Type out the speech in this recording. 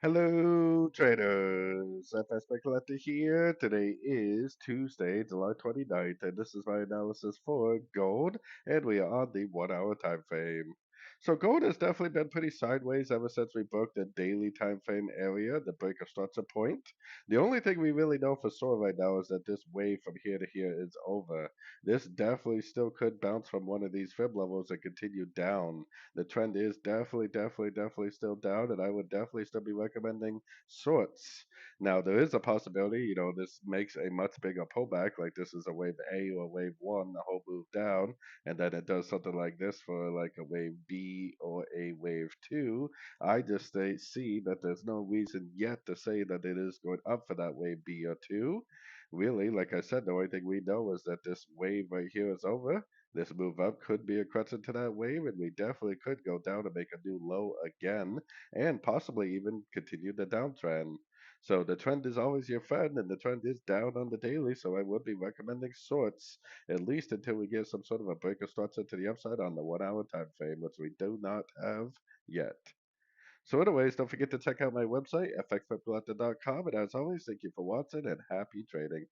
Hello, traders. FX Pip Collector here. Today is Tuesday, July 29th, and this is my analysis for gold, and we are on the 1 hour time frame. So gold has definitely been pretty sideways ever since we broke the daily time frame area, the break of structure point. The only thing we really know for sure right now is that this wave from here to here is over. This definitely still could bounce from one of these fib levels and continue down. The trend is definitely still down, and I would definitely still be recommending shorts. Now, there is a possibility, this makes a much bigger pullback, like this is a wave A or wave one, the whole move down, and then it does something like this for like a wave B or a wave two. I just see that there's no reason yet to say that it is going up for that wave B or two. Really, like I said, the only thing we know is that this wave right here is over. This move up could be a crescent to that wave, and we definitely could go down and make a new low again, and possibly even continue the downtrend. So the trend is always your friend, and the trend is down on the daily. So I would be recommending shorts at least until we get some sort of a break of structure to the upside on the 1 hour time frame, which we do not have yet. So, anyways, don't forget to check out my website, fxpipcollector.com. And as always, thank you for watching and happy trading.